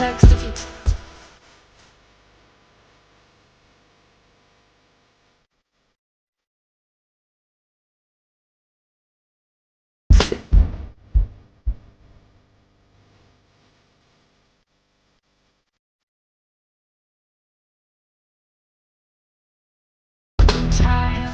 Text if you tired.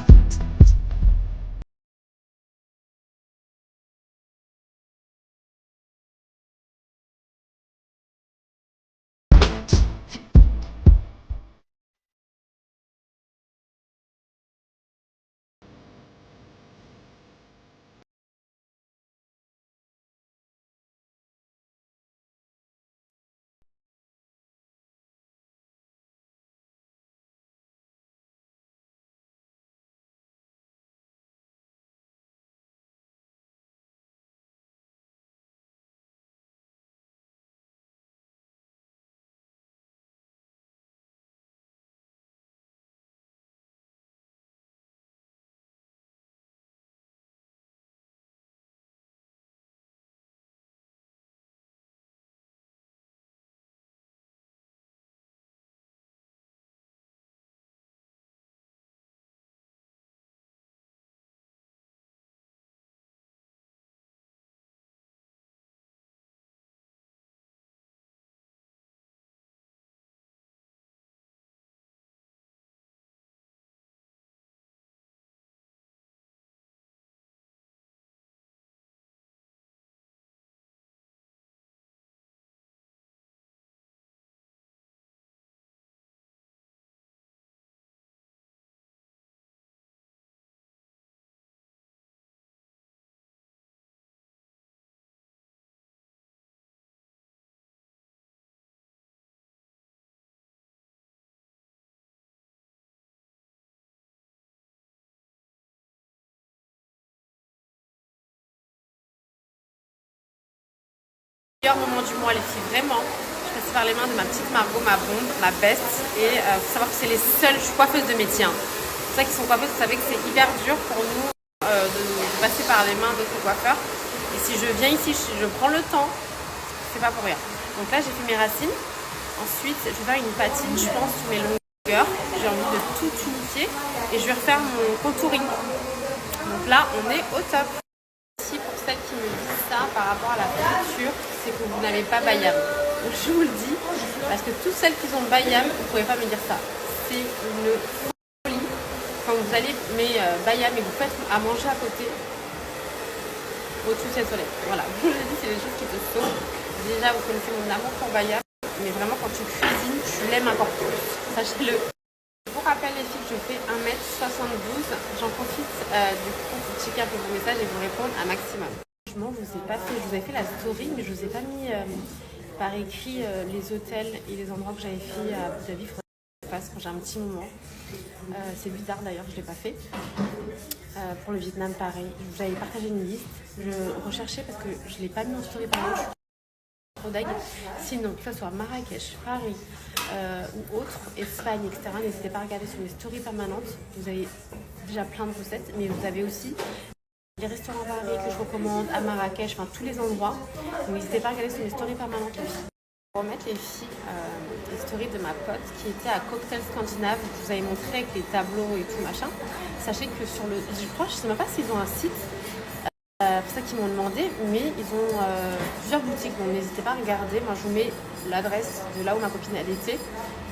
Meilleur moment du mois les filles, vraiment. Je passe par les mains de ma petite Margot, ma bombe, ma best. Et faut savoir que c'est les seules, je suis coiffeuse de métier. C'est pour ça qu'ils sont coiffeuses, vous savez que c'est hyper dur pour nous de passer par les mains d'autres coiffeurs. Et si je viens ici, je prends le temps, c'est pas pour rien. Donc là j'ai fait mes racines. Ensuite je vais faire une patine, je pense, sur mes longueurs. J'ai envie de tout unifier. Et je vais refaire mon contouring. Donc là on est au top. Pour celles qui me disent ça par rapport à la couture, c'est que vous n'avez pas Bayam. Donc je vous le dis, parce que toutes celles qui ont Bayam, vous ne pouvez pas me dire ça. C'est une folie. Quand vous allez Bayam et vous faites à manger à côté, au-dessus de cette soleil. Voilà, je vous le dis, c'est des choses qui te sauvent. Déjà, vous connaissez mon amour pour Bayam, mais vraiment quand tu cuisines, tu l'aimes encore plus. Sachez-le. Pour rappel les filles, je fais 1m72, j'en profite du coup pour checker un peu vos messages et vous répondre un maximum. Franchement, je vous ai pas fait, je vous ai fait la story, mais je vous ai pas mis par écrit les hôtels et les endroits que j'avais fait à Abu Dhabi. Il faudrait que je le fasse quand j'ai un petit moment. C'est bizarre d'ailleurs, je l'ai pas fait. Pour le Vietnam, pareil. J'avais partagé une liste, je recherchais parce que je l'ai pas mis en story par exemple. Sinon, que ce soit Marrakech, Paris ou autre, Espagne, etc., n'hésitez pas à regarder sur mes stories permanentes. Vous avez déjà plein de recettes, mais vous avez aussi les restaurants variés que je recommande à Marrakech, enfin tous les endroits. Donc n'hésitez pas à regarder sur mes stories permanentes. Pour remettre les filles, les stories de ma pote qui était à Cocktail Scandinave, je vous avais montré avec les tableaux et tout machin. Sachez que sur le, je crois, je sais même pas s'ils ont un site. C'est pour ça qu'ils m'ont demandé, mais ils ont plusieurs boutiques, donc n'hésitez pas à regarder. Moi je vous mets l'adresse de là où ma copine elle était.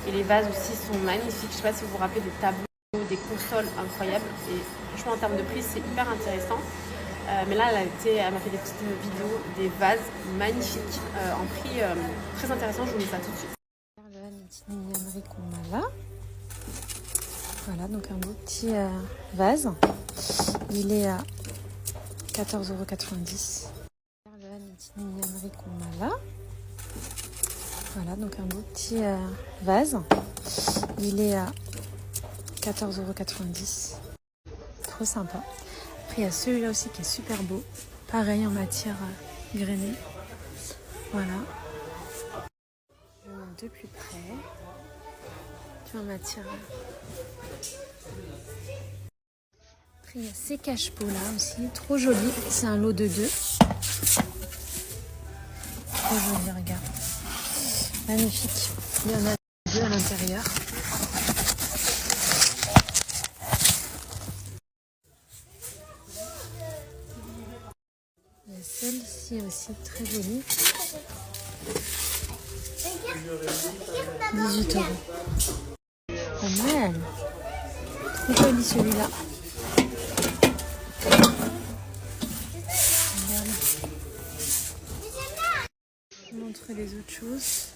Et les vases aussi sont magnifiques. Je sais pas si vous vous rappelez des tableaux, des consoles incroyables. Et franchement en termes de prix c'est hyper intéressant. Mais là elle m'a fait des petites vidéos, des vases magnifiques en prix très intéressant. Je vous mets ça tout de suite. Une petite mignonnerie qu'on a là. Voilà, donc un beau petit vase. Il est à 14,90 €. Une petite mignonnerie qu'on a là. Voilà, donc un beau petit vase. Il est à 14,90 €. Trop sympa. Après, il y a celui-là aussi qui est super beau. Pareil en matière grainée. Voilà. Je montre de plus près. Tu vois, en matière. Après, il y a ces cache-pots là aussi. Trop joli. C'est un lot de 2. Trop joli, regarde. Magnifique. Il y en a deux à l'intérieur. Il y a celle-ci aussi, très jolie. 18 €. Pas mal. Trop joli celui-là. Je vous montre les autres choses.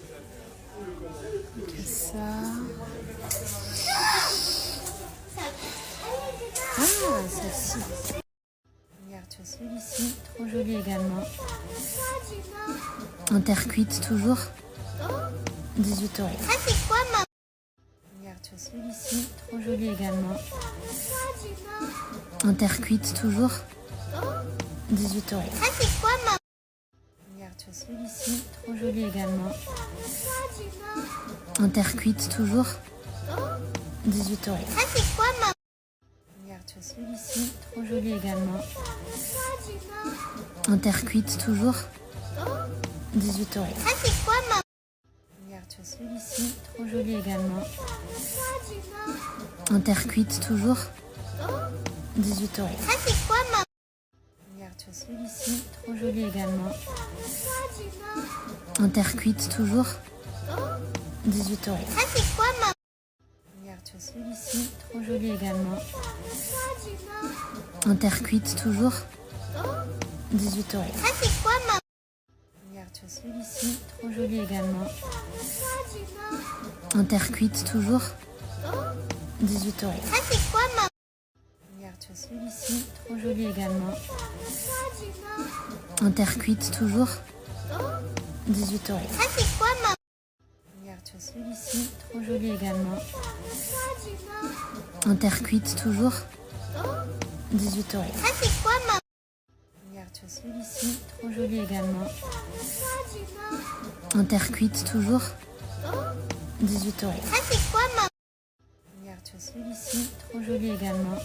Donc il y a ça. Ah, celle-ci. Regarde, tu as celui-ci, trop joli également. En terre cuite toujours. 18 €. Ah, c'est quoi ma... Regarde, tu as celui-ci, trop joli également. En terre cuite toujours. 18 €. Ah, c'est quoi ma... Regarde, tu as celui-ci, trop joli également. En terre cuite toujours. 18 €. Ah, c'est quoi ma... Regarde, tu as celui-ci, trop joli également. En terre cuite toujours. 18 €. Ah, c'est quoi ma... Regarde, tu as celui-ci, trop joli également. En terre cuite toujours. 18 €. Ah, c'est quoi ma... Regarde, tu as celui-ci, trop joli également. En terre cuite toujours. 18 €. Ah, c'est quoi ma... Regarde, tu as celui-ci, trop joli également. En terre cuite toujours. 18 €. Ah, c'est quoi ma... Regarde, tu as celui-ci, trop joli également. En terre cuite toujours. 18 €. Ah, c'est quoi ma... Regarde, tu as celui-ci, trop joli également. En terre cuite toujours. 18 €. Ah, c'est quoi ma... Regarde, tu as celui-ci, trop joli également. En terre cuite toujours. 18 €. Ah, c'est quoi ma... Regarde, tu as celui-ci, trop joli également. En terre cuite toujours. 18 €. Ah, c'est quoi ma... Regarde, tu as celui-ci, trop joli également.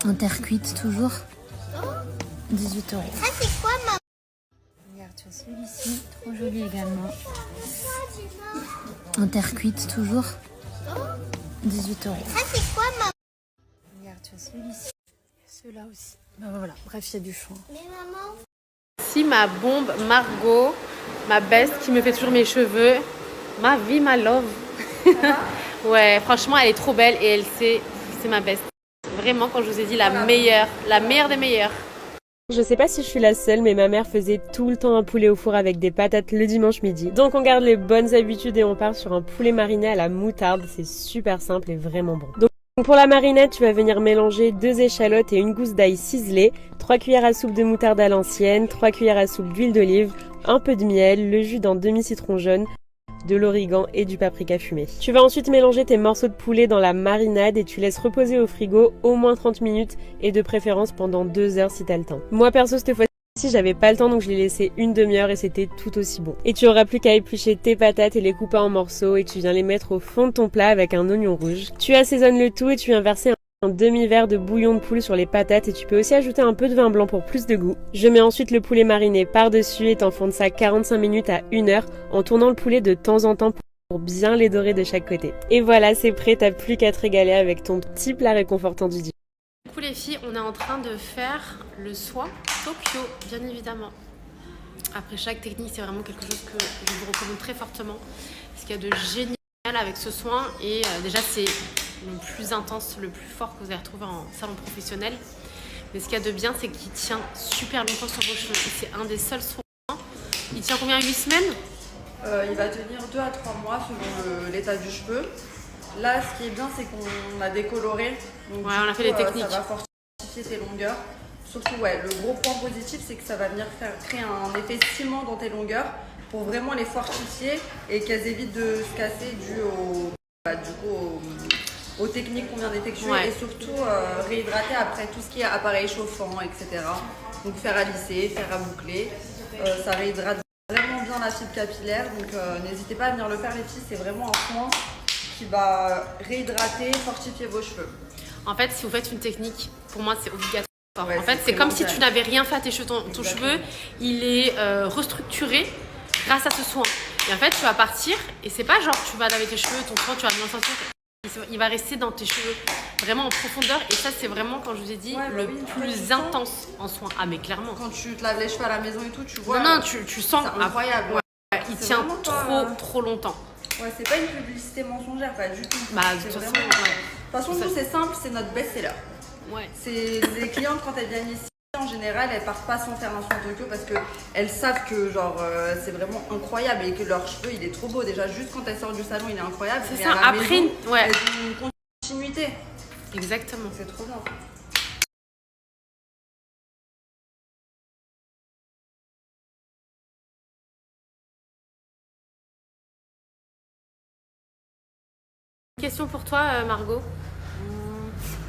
En terre cuite toujours. 18 €. Ah, c'est quoi ma... Regarde, tu as celui-ci, trop joli également. En terre cuite toujours. 18 €. Ah, c'est quoi ma... Regarde, tu as celui-ci. Ceux-là aussi. Bah voilà, bref, il y a du choix. Mais maman... Ici, ma bombe Margot, ma best qui me fait toujours mes cheveux. Ma vie, ma love. Ouais, franchement, elle est trop belle et elle sait, c'est ma best. Vraiment, quand je vous ai dit la meilleure des meilleures. Je sais pas si je suis la seule, mais ma mère faisait tout le temps un poulet au four avec des patates le dimanche midi. Donc on garde les bonnes habitudes et on part sur un poulet mariné à la moutarde. C'est super simple et vraiment bon. Donc pour la marinade, tu vas venir mélanger 2 échalotes et une gousse d'ail ciselée, 3 cuillères à soupe de moutarde à l'ancienne, 3 cuillères à soupe d'huile d'olive, un peu de miel, le jus d'un demi-citron jaune, de l'origan et du paprika fumé. Tu vas ensuite mélanger tes morceaux de poulet dans la marinade et tu laisses reposer au frigo au moins 30 minutes et de préférence pendant 2 heures si t'as le temps. Moi perso cette fois-ci j'avais pas le temps donc je l'ai laissé une demi-heure et c'était tout aussi bon. Et tu auras plus qu'à éplucher tes patates et les couper en morceaux et tu viens les mettre au fond de ton plat avec un oignon rouge. Tu assaisonnes le tout et tu viens verser un demi-verre de bouillon de poule sur les patates et tu peux aussi ajouter un peu de vin blanc pour plus de goût. Je mets ensuite le poulet mariné par-dessus et t'enfonces ça 45 minutes à 1 heure en tournant le poulet de temps en temps pour bien les dorer de chaque côté. Et voilà, c'est prêt, t'as plus qu'à te régaler avec ton petit plat réconfortant du dimanche. Du coup les filles, on est en train de faire le soin Tokyo, bien évidemment. Après chaque technique, c'est vraiment quelque chose que je vous recommande très fortement. Ce qu'il y a de génial avec ce soin, et déjà c'est le plus intense, le plus fort que vous allez retrouver en salon professionnel. Mais ce qu'il y a de bien, c'est qu'il tient super longtemps sur vos cheveux. C'est un des seuls soins. Il tient combien, 8 semaines? Il va tenir 2 à 3 mois selon l'état du cheveu. Là, ce qui est bien, c'est qu'on a décoloré. Donc, ouais, on a fait les techniques. Ça va fortifier tes longueurs. Surtout, ouais, le gros point positif, c'est que ça va venir créer un effet ciment dans tes longueurs pour vraiment les fortifier et qu'elles évitent de se casser dû aux techniques qu'on vient d'effectuer, ouais. Et surtout réhydrater après tout ce qui est appareil chauffant, etc. Donc fer à lisser, fer à boucler, ça réhydrate vraiment bien la fibre capillaire. Donc n'hésitez pas à venir le faire les filles, c'est vraiment un soin qui va réhydrater, fortifier vos cheveux. En fait, si vous faites une technique, pour moi c'est obligatoire. Ouais, en fait, c'est comme si tu n'avais rien fait à tes cheveux. Ton cheveu, il est restructuré grâce à ce soin. Et en fait, tu vas partir et c'est pas genre tu vas laver tes cheveux, ton soin, tu vas bien sentir. Il va rester dans tes cheveux vraiment en profondeur. Et ça, c'est vraiment, quand je vous ai dit, le plus intense en soin. Ah, mais clairement. Quand tu te laves les cheveux à la maison et tout, tu vois. Non, tu sens. Incroyable. Ouais, il tient trop longtemps. Ouais, c'est pas une publicité mensongère, pas du tout. Bah, de toute façon, De toute façon, nous, c'est simple, c'est notre best-seller. Ouais. C'est les clientes, quand elles viennent ici, en général, elles partent pas sans faire un soin Tokyo parce qu'elles savent que genre c'est vraiment incroyable et que leur cheveu il est trop beau. Déjà, juste quand elles sortent du salon, il est incroyable. C'est mais ça, à la après, maison, ouais. elles ont une continuité. Exactement. C'est trop bien. Question pour toi, Margot.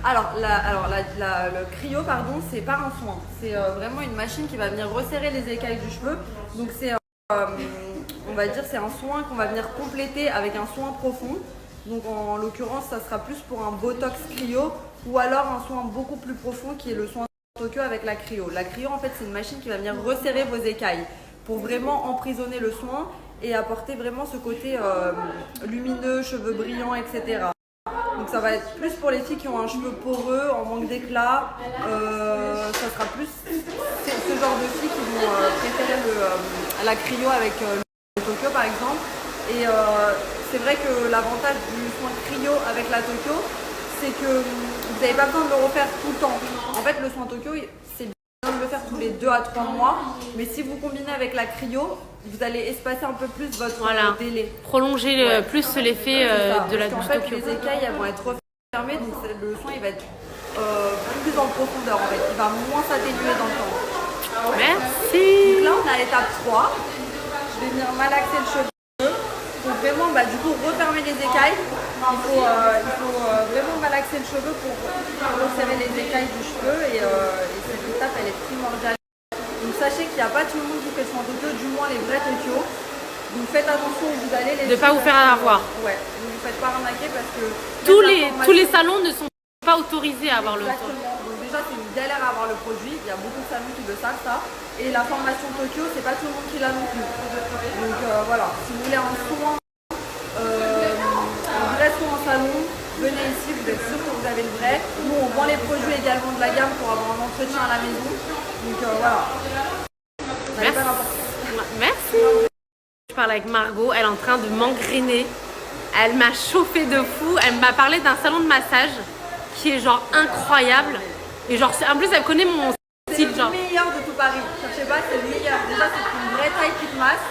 Alors, le cryo, pardon, c'est pas un soin. C'est vraiment une machine qui va venir resserrer les écailles du cheveu. Donc, c'est, on va dire, c'est un soin qu'on va venir compléter avec un soin profond. Donc, en l'occurrence, ça sera plus pour un botox cryo ou alors un soin beaucoup plus profond qui est le soin Tokyo avec la cryo. La cryo, en fait, c'est une machine qui va venir resserrer vos écailles pour vraiment emprisonner le soin et apporter vraiment ce côté lumineux, cheveux brillants, etc. Donc ça va être plus pour les filles qui ont un cheveu poreux, en manque d'éclat. Ça sera plus ce genre de filles qui vont préférer la cryo avec le Tokyo par exemple. Et c'est vrai que l'avantage du soin cryo avec la Tokyo, c'est que vous n'avez pas besoin de le refaire tout le temps. En fait, le soin Tokyo, c'est bien de le faire tous les 2 à 3 mois. Mais si vous combinez avec la cryo, vous allez espacer un peu plus votre délai. Prolonger plus l'effet de la Parce qu'en du fait, Tokyo. les écailles elles vont être refermées, donc le soin il va être plus en profondeur en fait. Il va moins s'atténuer dans le temps. Merci. Donc là, on est à l'étape 3. Je vais venir malaxer le cheveu. Pour vraiment, du coup, refermer les écailles. Il faut vraiment malaxer le cheveu pour resserrer les écailles du cheveu. Et cette étape, elle est primordiale. Donc sachez qu'il n'y a pas tout le monde qui fait le soin Tokyo, du moins les vrais Tokyo. Donc faites attention où vous allez. De ne pas vous faire avoir. Ouais, ne vous faites pas arnaquer parce que Tous les salons ne sont pas autorisés à avoir le soin. Exactement. Donc déjà c'est une galère à avoir le produit, il y a beaucoup de salons qui le savent ça. Et la formation Tokyo, c'est pas tout le monde qui l'a non plus. Donc voilà, si vous voulez un soin, un vrai soin en salon, venez ici, vous êtes sûr que vous avez le vrai. Nous on vend les produits également de la gamme pour avoir un entretien à la maison. Donc voilà. Merci. Je parle avec Margot, elle est en train de m'engrainer. Elle m'a chauffé de fou. Elle m'a parlé d'un salon de massage qui est genre incroyable. Et genre, en plus, elle connaît mon style. C'est le meilleur de tout Paris. Cherchez pas, c'est le meilleur. Déjà, c'est une vraie taille qui te masse.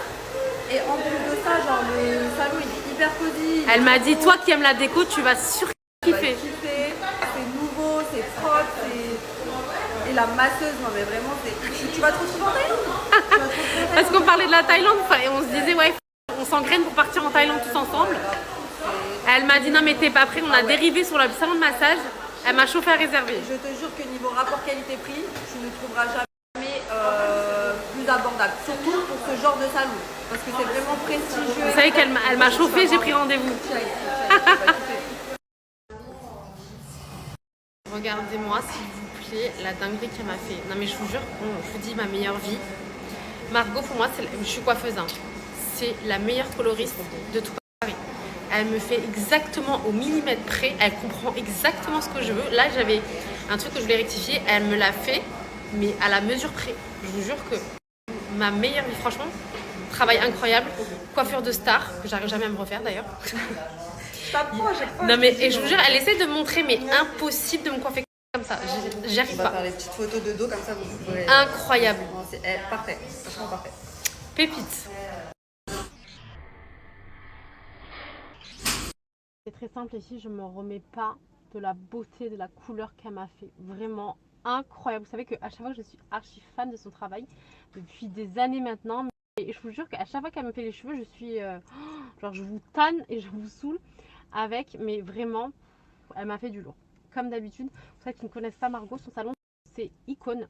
Et en plus de ça, genre, le salon il est hyper cosy. Elle m'a dit, toi qui aimes la déco, tu vas surkiffer. C'est nouveau, c'est propre, et la masseuse, non mais vraiment, tu vas te retrouver en Thaïlande. Parce qu'on parlait de la Thaïlande et on se disait, ouais, on s'engraine pour partir en Thaïlande tous ensemble. Elle m'a dit, non mais t'es pas prêt, on a dérivé sur le salon de massage. Elle m'a chauffé à réserver. Je te jure que niveau rapport qualité-prix, tu ne trouveras jamais plus abordable. Surtout pour ce genre de salon. Parce que c'est vraiment prestigieux. Vous savez qu'elle m'a chauffé, j'ai pris rendez-vous. Regardez-moi s'il vous plaît la dinguerie qu'elle m'a fait. Non mais je vous jure, je vous dis ma meilleure vie. Margot pour moi, je suis coiffeuse. Hein. C'est la meilleure coloriste de tout Paris. Elle me fait exactement au millimètre près. Elle comprend exactement ce que je veux. Là j'avais un truc que je voulais rectifier. Elle me l'a fait, mais à la mesure près. Je vous jure que ma meilleure vie, franchement, travail incroyable. Coiffure de star, que j'arrive jamais à me refaire d'ailleurs. Non mais et je vous jure, elle essaie de me montrer, mais impossible de me coiffer comme ça. J'y arrive pas. On va faire les petites photos de dos comme ça, vous pourrez. Incroyable. C'est parfait, franchement parfait. Pépite. C'est très simple ici, je me remets pas de la beauté, de la couleur qu'elle m'a fait. Vraiment incroyable. Vous savez qu'à chaque fois, je suis archi fan de son travail depuis des années maintenant. Et je vous jure qu'à chaque fois qu'elle me fait les cheveux, je suis genre je vous tanne et je vous saoule avec, mais vraiment, elle m'a fait du lourd. Comme d'habitude, pour ceux qui ne connaissent pas Margot, son salon c'est Icône.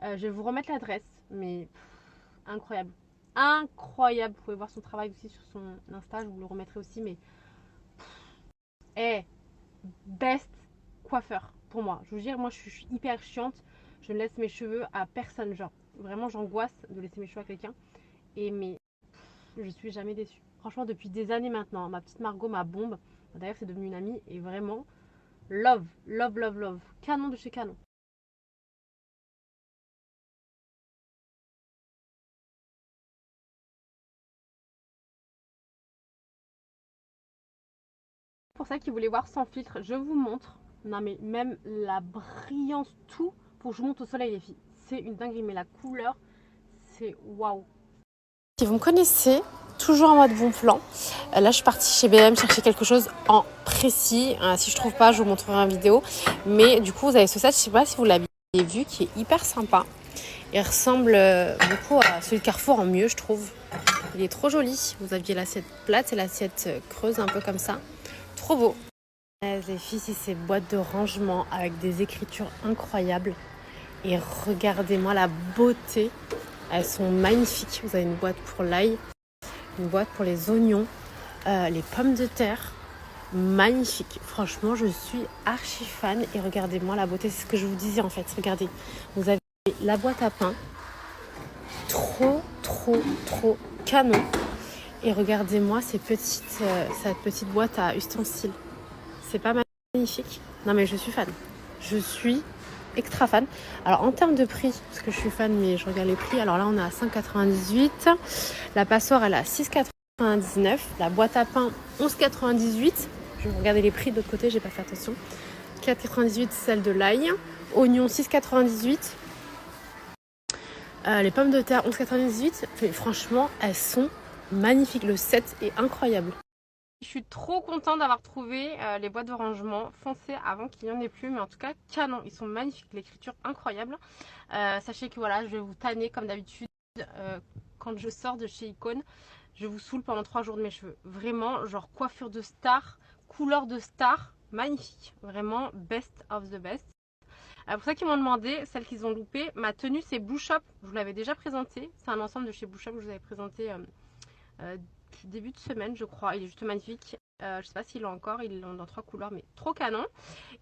Je vais vous remettre l'adresse, mais incroyable. Incroyable. Vous pouvez voir son travail aussi sur son Insta, je vous le remettrai aussi, mais best coiffeur pour moi. Je vous jure, moi je suis hyper chiante. Je ne laisse mes cheveux à personne, genre vraiment j'angoisse de laisser mes cheveux à quelqu'un. Et mais je suis jamais déçue. Franchement, depuis des années maintenant, ma petite Margot, ma bombe, d'ailleurs c'est devenu une amie, et vraiment, love, love, love, love. Canon de chez Canon. Pour ça qui voulait voir sans filtre, je vous montre. Non mais même la brillance, tout, pour que je monte au soleil les filles. C'est une dinguerie, mais la couleur, c'est waouh. Si vous me connaissez, toujours en mode bon plan. Là je suis partie chez B&M chercher quelque chose en précis. Si je trouve pas, je vous montrerai en vidéo. Mais du coup vous avez ce set, je sais pas si vous l'avez vu, qui est hyper sympa. Il ressemble beaucoup à celui de Carrefour en mieux je trouve. Il est trop joli. Vous aviez l'assiette plate et l'assiette creuse un peu comme ça. Trop beau. Les filles, c'est ces boîtes de rangement avec des écritures incroyables. Et regardez-moi la beauté. Elles sont magnifiques. Vous avez une boîte pour l'ail, une boîte pour les oignons, les pommes de terre. Magnifique. Franchement, je suis archi fan. Et regardez-moi la beauté. C'est ce que je vous disais en fait. Regardez. Vous avez la boîte à pain. Trop, trop, trop canon. Et regardez-moi cette petite boîte à ustensiles. C'est pas magnifique? Non mais je suis fan. Je suis extra fan. Alors en termes de prix, parce que je suis fan mais je regarde les prix. Alors là on est à 5,98. La passoire elle est à 6,99. La boîte à pain 11,98. Je vais regarder les prix de l'autre côté, j'ai pas fait attention. 4,98 celle de l'ail. Oignon 6,98. Les pommes de terre 11,98. Mais franchement elles sont magnifiques. Le set est incroyable. Je suis trop contente d'avoir trouvé les boîtes de rangement foncées avant qu'il n'y en ait plus. Mais en tout cas, canon. Ils sont magnifiques. L'écriture incroyable. Sachez que voilà, je vais vous tanner comme d'habitude. Quand je sors de chez Icône, je vous saoule pendant 3 jours de mes cheveux. Vraiment, genre coiffure de star, couleur de star. Magnifique. Vraiment, best of the best. Pour ceux qui m'ont demandé, celles qu'ils ont loupées, ma tenue c'est Blue Shop. Je vous l'avais déjà présenté. C'est un ensemble de chez Blue Shop que je vous avais présenté début de semaine je crois. Il est juste magnifique. Je sais pas s'il l'a encore, ils l'ont dans 3 couleurs mais trop canon.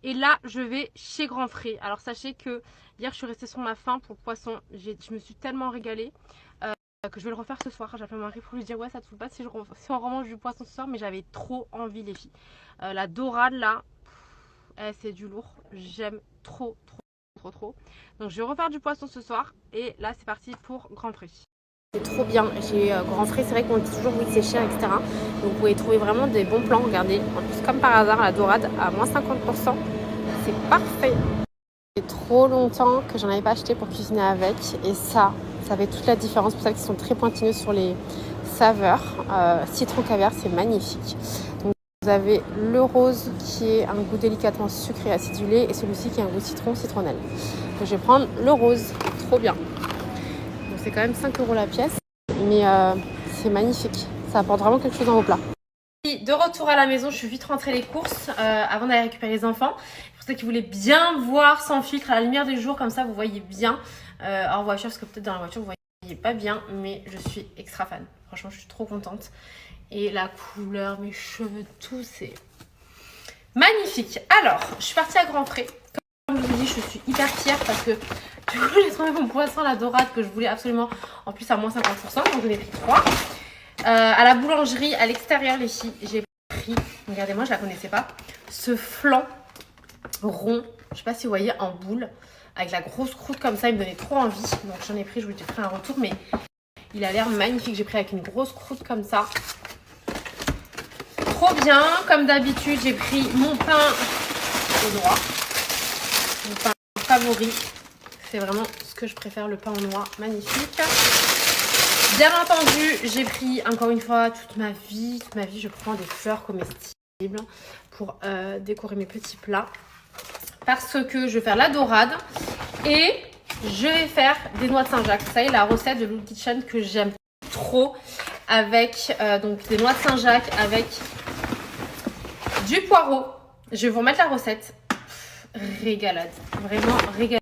Et là je vais chez Grand Frais. Alors sachez que hier je suis restée sur ma faim pour le poisson. Je me suis tellement régalée que je vais le refaire ce soir. J'appelle mon mari pour lui dire ouais ça te fout pas si on remange du poisson ce soir. Mais j'avais trop envie les filles. La dorade là, c'est du lourd. J'aime trop. Donc je vais refaire du poisson ce soir. Et là c'est parti pour Grand Frais. C'est trop bien, chez Grand Frais, c'est vrai qu'on dit toujours oui c'est cher, etc. Donc vous pouvez trouver vraiment des bons plans, regardez. En plus comme par hasard, la dorade à moins 50%, c'est parfait. Ça fait trop longtemps que j'en avais pas acheté pour cuisiner avec. Et ça fait toute la différence. C'est pour ça qu'ils sont très pointineux sur les saveurs. Citron caviar, c'est magnifique. Donc vous avez le rose qui est un goût délicatement sucré et acidulé. Et celui-ci qui est un goût citron, citronnelle. Donc je vais prendre le rose, trop bien. C'est quand même 5 € la pièce, mais c'est magnifique. Ça apporte vraiment quelque chose dans vos plats. De retour à la maison, je suis vite rentrée les courses avant d'aller récupérer les enfants. Pour ceux qui voulaient bien voir sans filtre à la lumière du jour, comme ça vous voyez bien en voiture, parce que peut-être dans la voiture vous voyez pas bien, mais je suis extra fan. Franchement, je suis trop contente. Et la couleur, mes cheveux, tout, c'est magnifique. Alors, je suis partie à Grand Frais. Comme je vous dis, je suis hyper fière parce que du coup j'ai trouvé mon poisson à la dorade que je voulais absolument, en plus à moins 50%, donc j'en ai pris 3. À la boulangerie, à l'extérieur les filles, j'ai pris, regardez-moi je la connaissais pas, ce flan rond, je sais pas si vous voyez, en boule, avec la grosse croûte comme ça, il me donnait trop envie, donc j'en ai pris, je vous ferai un retour, mais il a l'air magnifique, j'ai pris avec une grosse croûte comme ça. Trop bien, comme d'habitude j'ai pris mon pain au noix, mon pain favori. C'est vraiment ce que je préfère, le pain en noix, magnifique. Bien entendu, j'ai pris encore une fois toute ma vie, je prends des fleurs comestibles pour décorer mes petits plats. Parce que je vais faire la dorade et je vais faire des noix de Saint-Jacques. Ça y est, la recette de Loul Kitchen que j'aime trop avec donc des noix de Saint-Jacques avec du poireau. Je vais vous remettre la recette. Régalade, vraiment régalade.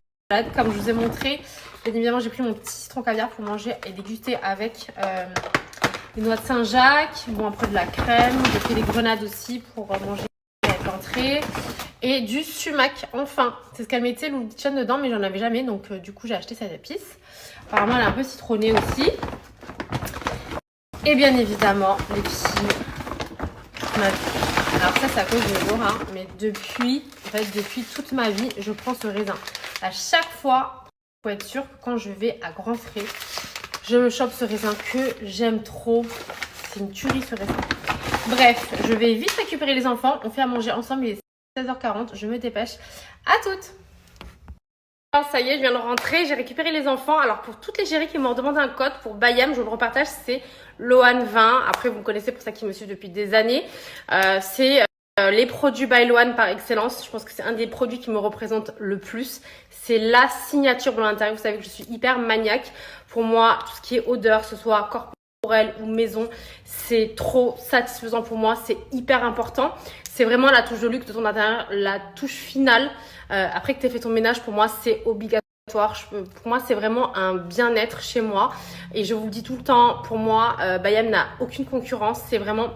Comme je vous ai montré, bien évidemment j'ai pris mon petit citron caviar pour manger et déguster avec les noix de Saint-Jacques, bon après de la crème, j'ai fait des grenades aussi pour manger avec l'entrée et du sumac, enfin c'est ce qu'elle mettait Loul Kitchen dedans mais j'en avais jamais donc du coup j'ai acheté cette épice. Apparemment elle est un peu citronnée aussi. Et bien évidemment, les filles, alors ça c'est à cause de Laura, mais depuis toute ma vie, je prends ce raisin. À chaque fois, il faut être sûr que quand je vais à grands frais, je me chope ce raisin que j'aime trop. C'est une tuerie ce raisin. Bref, je vais vite récupérer les enfants. On fait à manger ensemble, il est 16h40, je me dépêche. À toutes! Alors, ça y est, je viens de rentrer, j'ai récupéré les enfants. Alors pour toutes les chéries qui m'ont demandé un code pour Bayam, je vous le repartage, c'est Lohan20. Après, vous me connaissez pour ça qui me suivent depuis des années. C'est les produits by Lohan par excellence. Je pense que c'est un des produits qui me représente le plus. C'est la signature de l'intérieur. Vous savez que je suis hyper maniaque. Pour moi, tout ce qui est odeur, que ce soit corporel ou maison, c'est trop satisfaisant pour moi. C'est hyper important. C'est vraiment la touche de luxe de ton intérieur, la touche finale. Après que tu aies fait ton ménage, pour moi, c'est obligatoire. Pour moi, c'est vraiment un bien-être chez moi. Et je vous le dis tout le temps, pour moi, Bayam n'a aucune concurrence. C'est vraiment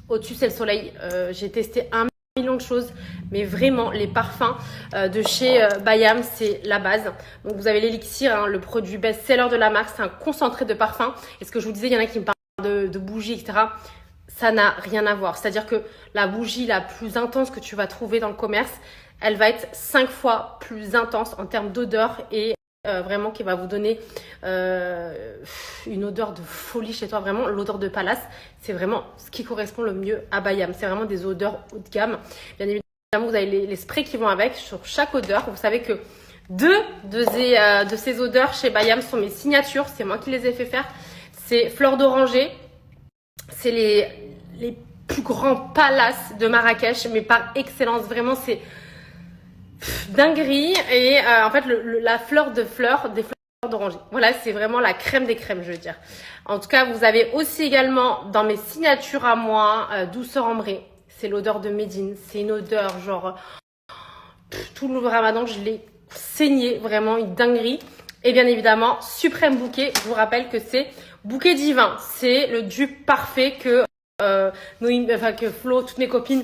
au-dessus, c'est le soleil. J'ai testé 1 million de choses, mais vraiment, les parfums de chez Bayam, c'est la base. Donc, vous avez l'élixir, hein, le produit best-seller de la marque. C'est un concentré de parfum. Et ce que je vous disais, il y en a qui me parlent de bougies, etc. Ça n'a rien à voir. C'est-à-dire que la bougie la plus intense que tu vas trouver dans le commerce, elle va être 5 fois plus intense en termes d'odeur et vraiment qui va vous donner une odeur de folie chez toi. Vraiment, l'odeur de palace, c'est vraiment ce qui correspond le mieux à Bayam. C'est vraiment des odeurs haut de gamme. Bien évidemment, vous avez les sprays qui vont avec sur chaque odeur. Vous savez que deux de ces odeurs chez Bayam sont mes signatures. C'est moi qui les ai fait faire. C'est fleur d'oranger. C'est les plus grands palaces de Marrakech, mais par excellence. Vraiment, c'est dinguerie. Et en fait, la fleur des fleurs d'oranger. Voilà, c'est vraiment la crème des crèmes, je veux dire. En tout cas, vous avez aussi également dans mes signatures à moi, douceur ambrée. C'est l'odeur de Médine. C'est une odeur genre tout le ramadan, je l'ai saigné, vraiment une dinguerie. Et bien évidemment, Suprême Bouquet. Je vous rappelle que c'est Bouquet Divin. C'est le dupe parfait que Flo, toutes mes copines,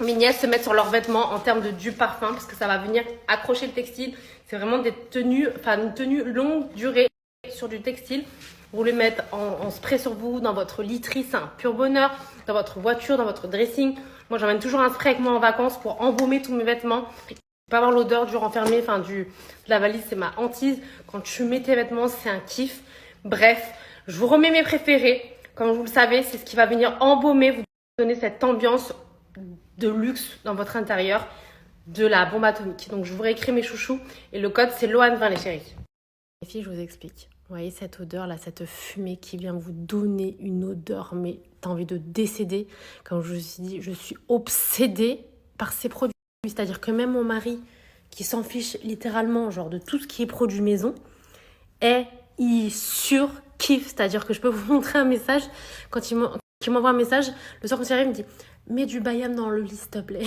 mes nièces se mettent sur leurs vêtements en termes de dupe parfum parce que ça va venir accrocher le textile. C'est vraiment des tenues, une tenue longue durée sur du textile. Vous les mettez en spray sur vous, dans votre literie, c'est un pur bonheur. Dans votre voiture, dans votre dressing. Moi, j'emmène toujours un spray avec moi en vacances pour embaumer tous mes vêtements. Pas avoir l'odeur du renfermé, de la valise, c'est ma hantise. Quand tu mets tes vêtements, c'est un kiff. Bref, je vous remets mes préférés. Comme vous le savez, c'est ce qui va venir embaumer, vous donner cette ambiance de luxe dans votre intérieur de la bombe atomique. Donc, je vous réécris mes chouchous et le code, c'est Lohan20, les chéris. Les filles, je vous explique. Vous voyez cette odeur-là, cette fumée qui vient vous donner une odeur, mais t'as envie de décéder. Comme je vous ai dit, je suis obsédée par ces produits. C'est-à-dire que même mon mari, qui s'en fiche littéralement genre de tout ce qui est produit maison, il surkiffe. C'est-à-dire que je peux vous montrer un message, quand il m'envoie un message, le soir quand il arrive, il me dit « Mets du Bayam dans le lit, s'il te plaît. »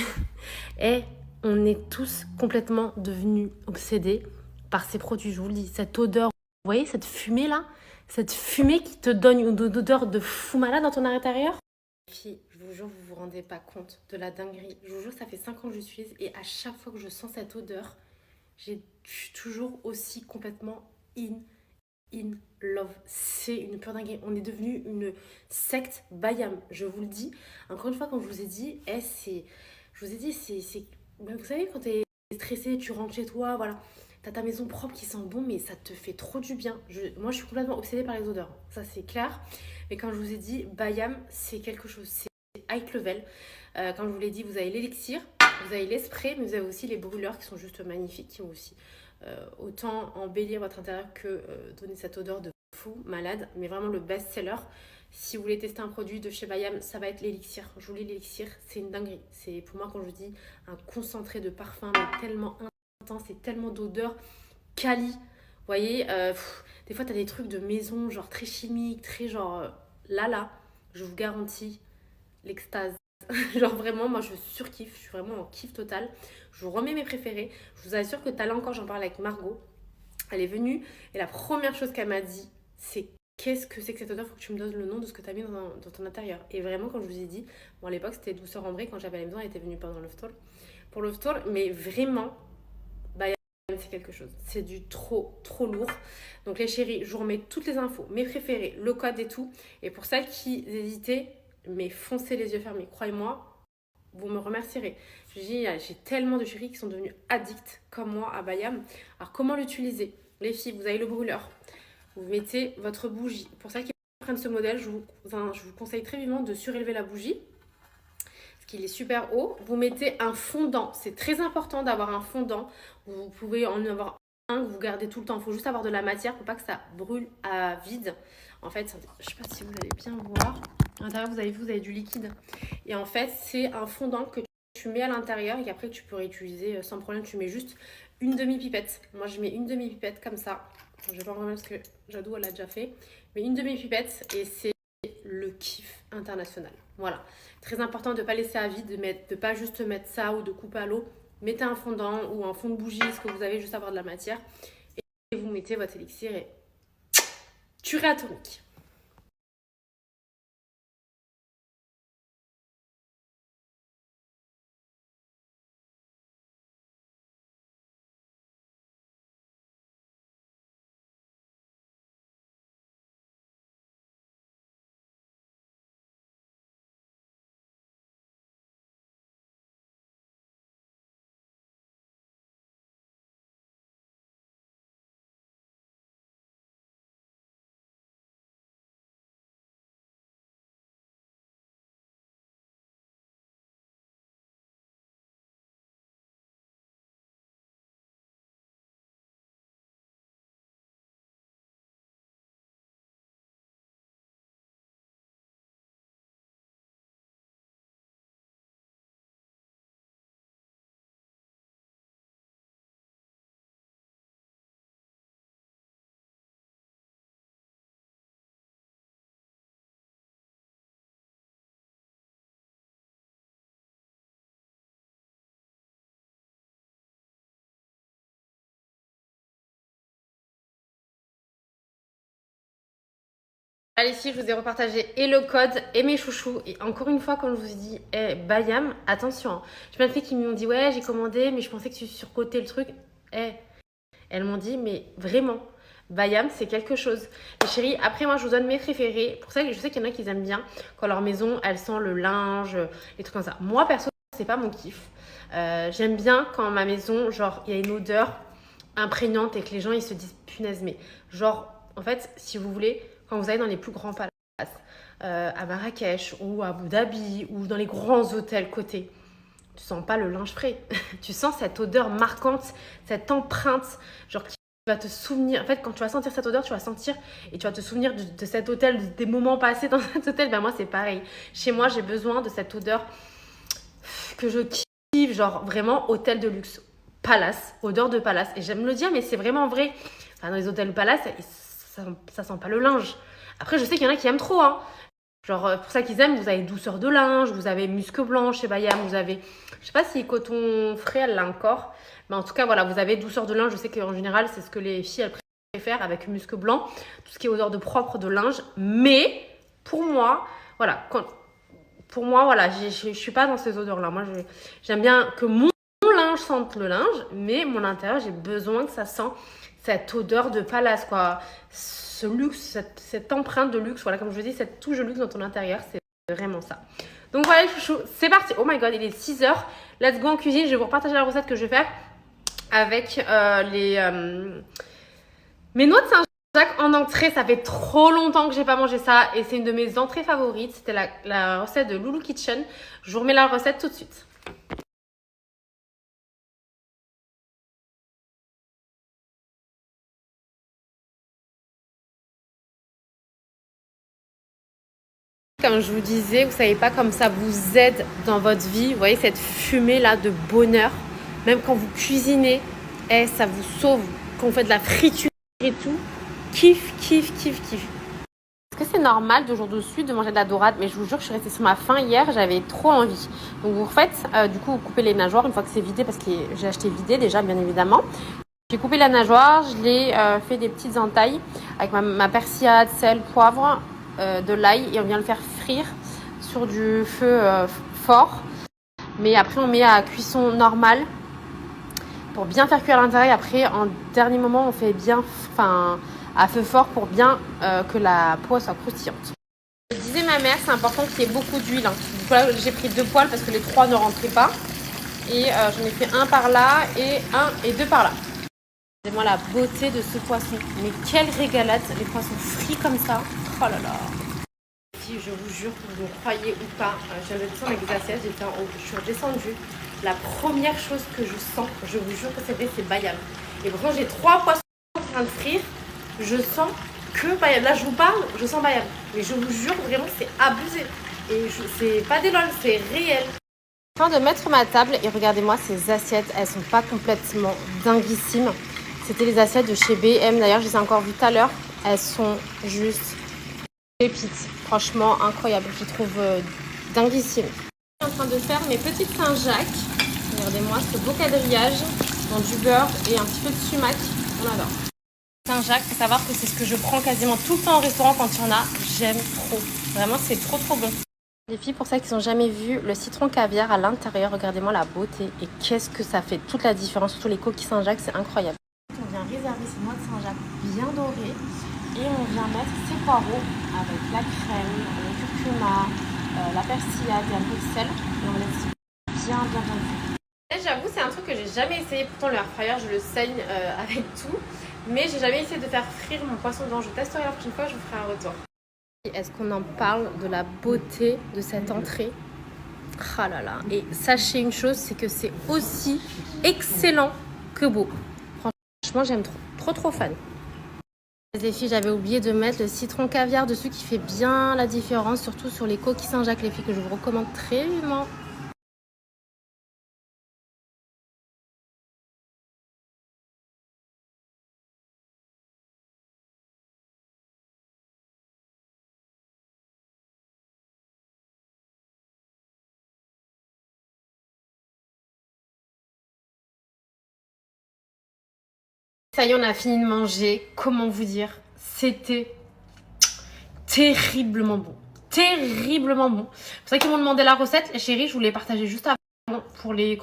Et on est tous complètement devenus obsédés par ces produits. Je vous le dis, cette odeur, vous voyez cette fumée-là? Cette fumée qui te donne une odeur de fou malade dans ton intérieur. Filles, je vous jure, vous vous rendez pas compte de la dinguerie. Je vous jure, ça fait 5 ans que je suis et à chaque fois que je sens cette odeur, je suis toujours aussi complètement in love. C'est une pure dinguerie. On est devenu une secte Bayam, je vous le dis. Encore une fois, comme je vous ai dit, vous savez, quand t'es stressé, tu rentres chez toi, voilà. T'as ta maison propre qui sent bon, mais ça te fait trop du bien. Moi, je suis complètement obsédée par les odeurs. Ça, c'est clair. Mais comme je vous ai dit, Bayam, c'est quelque chose. C'est high level. Comme je vous l'ai dit, vous avez l'élixir, vous avez les sprays, mais vous avez aussi les brûleurs qui sont juste magnifiques, qui ont aussi autant embellir votre intérieur que donner cette odeur de fou, malade. Mais vraiment le best-seller. Si vous voulez tester un produit de chez Bayam, ça va être l'élixir. Je vous lis l'élixir, c'est une dinguerie. C'est pour moi, quand je vous dis, un concentré de parfum, mais tellement c'est tellement d'odeurs quali. Vous voyez, des fois, tu as des trucs de maison, genre très chimiques, très genre là, je vous garantis l'extase. Genre vraiment, moi, je surkiffe. Je suis vraiment en kiff total. Je vous remets mes préférés. Je vous assure que tout à l'heure encore, j'en parlais avec Margot. Elle est venue et la première chose qu'elle m'a dit, c'est qu'est-ce que c'est que cette odeur? Faut que tu me donnes le nom de ce que tu as mis dans ton intérieur. Et vraiment, quand je vous ai dit, bon, à l'époque, c'était douceur ambrée. Quand j'avais la maison, elle était venue pendant le tour. Pour le tour, mais vraiment, c'est quelque chose. C'est du trop lourd. Donc les chéris, je vous remets toutes les infos, mes préférés, le code et tout. Et pour celles qui hésitaient, mais foncez les yeux fermés. Croyez-moi, vous me remercierez. Je dis, j'ai tellement de chéris qui sont devenus addicts comme moi à Bayam. Alors comment l'utiliser? Les filles, vous avez le brûleur. Vous mettez votre bougie. Pour celles qui prennent ce modèle, je vous conseille très vivement de surélever la bougie. Parce qu'il est super haut. Vous mettez un fondant. C'est très important d'avoir un fondant. Vous pouvez en avoir un que vous gardez tout le temps. Il faut juste avoir de la matière pour pas que ça brûle à vide. En fait, je ne sais pas si vous allez bien voir. À l'intérieur, vous avez du liquide. Et en fait, c'est un fondant que tu mets à l'intérieur et qu'après tu peux réutiliser sans problème. Tu mets juste une demi-pipette. Moi, je mets une demi-pipette comme ça. Je vais pas en remettre parce que Jadou, elle l'a déjà fait. Mais une demi-pipette et c'est le kiff international. Voilà. Très important de ne pas laisser à vide, de pas juste mettre ça ou de couper à l'eau. Mettez un fondant ou un fond de bougie, ce que vous avez, juste avoir de la matière. Et vous mettez votre élixir et tuerie atomique. Allez, ici, je vous ai repartagé et le code et mes chouchous. Et encore une fois, comme je vous ai dit, Bayam, attention. Hein. J'ai plein de filles qui m'ont dit, ouais, j'ai commandé, mais je pensais que tu surcotais le truc. Elles m'ont dit, mais vraiment, Bayam, c'est quelque chose. Les chéris, après, moi, je vous donne mes préférés. Pour ça, je sais qu'il y en a qui aiment bien quand leur maison, elle sent le linge, les trucs comme ça. Moi, perso, c'est pas mon kiff. J'aime bien quand ma maison, genre, il y a une odeur imprégnante et que les gens, ils se disent, punaise, mais genre, en fait, si vous voulez... Quand vous allez dans les plus grands palaces, à Marrakech ou à Abu Dhabi ou dans les grands hôtels cotés, tu sens pas le linge frais. Tu sens cette odeur marquante, cette empreinte, genre qui va te souvenir. En fait, quand tu vas sentir cette odeur, tu vas sentir et tu vas te souvenir de cet hôtel, des moments passés dans cet hôtel. Ben moi, c'est pareil. Chez moi, j'ai besoin de cette odeur que je kiffe, genre vraiment hôtel de luxe, palace, odeur de palace. Et j'aime le dire, mais c'est vraiment vrai. Enfin, dans les hôtels de palace, ça sent pas le linge. Après, je sais qu'il y en a qui aiment trop. Hein. Genre, pour ça qu'ils aiment, vous avez douceur de linge, vous avez musc blanc chez Bayam, vous avez... Je sais pas si coton frais, elle l'a encore. Mais en tout cas, voilà, vous avez douceur de linge. Je sais qu'en général, c'est ce que les filles, elles préfèrent avec musc blanc. Tout ce qui est odeur de propre de linge. Mais, pour moi, voilà, je suis pas dans ces odeurs-là. Moi, j'aime bien que mon linge sente le linge, mais mon intérieur, j'ai besoin que ça sente cette odeur de palace, quoi. Ce luxe, cette empreinte de luxe, voilà, comme je vous dis, cette touche de luxe dans ton intérieur, c'est vraiment ça. Donc voilà les chouchous, c'est parti. Oh my god, il est 6h. Let's go en cuisine. Je vais vous repartager la recette que je vais faire avec mes noix de Saint-Jacques en entrée. Ça fait trop longtemps que j'ai pas mangé ça et c'est une de mes entrées favorites. C'était la recette de Loulou Kitchen. Je vous remets la recette tout de suite. Comme je vous disais, vous savez pas comme ça vous aide dans votre vie. Vous voyez cette fumée là de bonheur. Même quand vous cuisinez, ça vous sauve. Quand vous faites de la friture et tout, kiff. Est-ce que c'est normal de jour de suite de manger de la dorade? Mais je vous jure que je suis restée sur ma faim hier, j'avais trop envie. Donc vous refaites, du coup vous coupez les nageoires une fois que c'est vidé parce que j'ai acheté vidé déjà bien évidemment. J'ai coupé la nageoire, je l'ai fait des petites entailles avec ma persillade, sel, poivre. De l'ail et on vient le faire frire sur du feu fort, mais après on met à cuisson normale pour bien faire cuire à l'intérieur. Après, en dernier moment, on fait bien à feu fort pour bien que la peau soit croustillante. Disait ma mère, c'est important qu'il y ait beaucoup d'huile. Hein. Du coup, là, j'ai pris 2 poêles parce que les 3 ne rentraient pas. Et j'en ai fait un par là et 1 et 2 par là. Regardez-moi la beauté de ce poisson. Mais quelle régalade, les poissons frits comme ça. Oh là là. Je vous jure, vous me croyez ou pas, j'avais descendu avec des assiettes, j'étais en haut, je suis redescendue. La première chose que je sens, je vous jure que c'est bayam. Et pourtant j'ai 3 poissons en train de frire, je sens que bayam. Là je vous parle, je sens bayam. Mais je vous jure vraiment c'est abusé. Et c'est pas des lol, c'est réel. Je suis en train de mettre ma table et regardez-moi ces assiettes, elles sont pas complètement dinguissimes. C'était les assiettes de chez B&M, d'ailleurs je les ai encore vues tout à l'heure. Elles sont juste pépites, franchement incroyable, je les trouve dinguissimes. Je suis en train de faire mes petites Saint-Jacques. Regardez-moi ce beau quadrillage dans du beurre et un petit peu de sumac, on adore. Saint-Jacques, il faut savoir que c'est ce que je prends quasiment tout le temps au restaurant quand il y en a, j'aime trop. Vraiment c'est trop bon. Les filles, pour ça qu'ils n'ont jamais vu le citron caviar à l'intérieur, regardez-moi la beauté et qu'est-ce que ça fait toute la différence, surtout les coquilles Saint-Jacques, c'est incroyable. On vient réserver ces noix de Saint-Jacques bien dorées. Et on vient mettre ces poireaux avec la crème, le curcuma, la persillade et un peu de sel. Et on laisse bien cuire. J'avoue, c'est un truc que j'ai jamais essayé. Pourtant, le air fryer, je le saigne avec tout. Mais j'ai jamais essayé de faire frire mon poisson dedans. Je testerai la prochaine fois, je vous ferai un retour. Est-ce qu'on en parle de la beauté de cette entrée? Ah là là. Et sachez une chose, c'est que c'est aussi excellent que beau. Franchement, j'aime trop fan. Les filles, j'avais oublié de mettre le citron caviar dessus qui fait bien la différence, surtout sur les coquilles Saint-Jacques, les filles, que je vous recommande très vivement. Ça y est, on a fini de manger. Comment vous dire? C'était terriblement bon. Terriblement bon. C'est pour ça qu'ils m'ont demandé la recette. Les chéris, je vous l'ai partagée juste avant pour les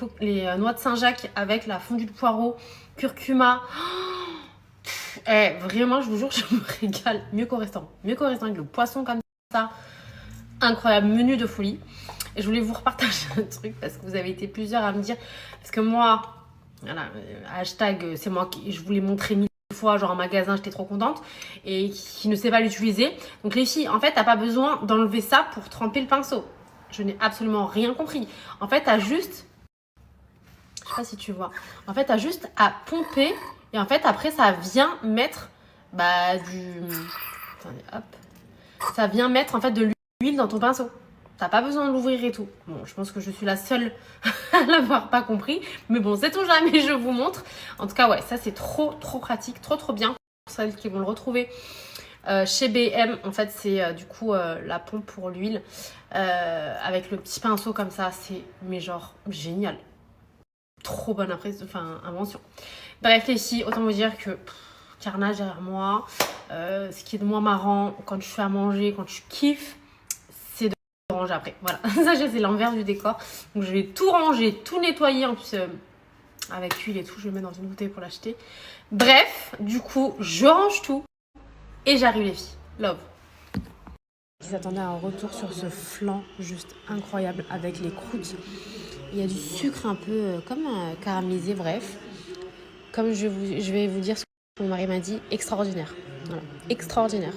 noix de Saint-Jacques avec la fondue de poireau, curcuma. Vraiment, je vous jure, je me régale. Mieux qu'au restaurant. Mieux qu'au restaurant avec le poisson comme ça. Incroyable, menu de folie. Et je voulais vous repartager un truc parce que vous avez été plusieurs à me dire. Parce que moi... Voilà, hashtag, c'est moi qui je vous l'ai montré 1000 fois, genre en magasin, j'étais trop contente, et qui ne sait pas l'utiliser. Donc les filles, en fait, t'as pas besoin d'enlever ça pour tremper le pinceau. Je n'ai absolument rien compris. En fait, t'as juste, je sais pas si tu vois, en fait, t'as juste à pomper, et en fait, après, ça vient mettre, attendez, hop, ça vient mettre, en fait, de l'huile dans ton pinceau. T'as pas besoin de l'ouvrir et tout. Bon, je pense que je suis la seule à l'avoir pas compris. Mais bon, c'est tout jamais, je vous montre. En tout cas, ouais, ça c'est trop pratique, trop bien. Pour celles qui vont le retrouver chez B&M. En fait, c'est du coup la pompe pour l'huile. Avec le petit pinceau comme ça, c'est mais genre génial. Trop bonne invention. Bref, les filles, autant vous dire que carnage derrière moi. Ce qui est de moins marrant quand je fais à manger, quand je kiffe, c'est de ranger après. Voilà, ça c'est l'envers du décor. Donc je vais tout ranger, tout nettoyer. En plus, avec l'huile et tout, je le mets dans une bouteille pour l'acheter. Bref, du coup, je range tout. Et j'arrive les filles. Love. Ils s'attendaient à un retour sur ce flan juste incroyable avec les croûtes. Il y a du sucre un peu comme caramélisé, bref. Comme je vais vous dire ce que mon mari m'a dit, extraordinaire. Voilà, extraordinaire.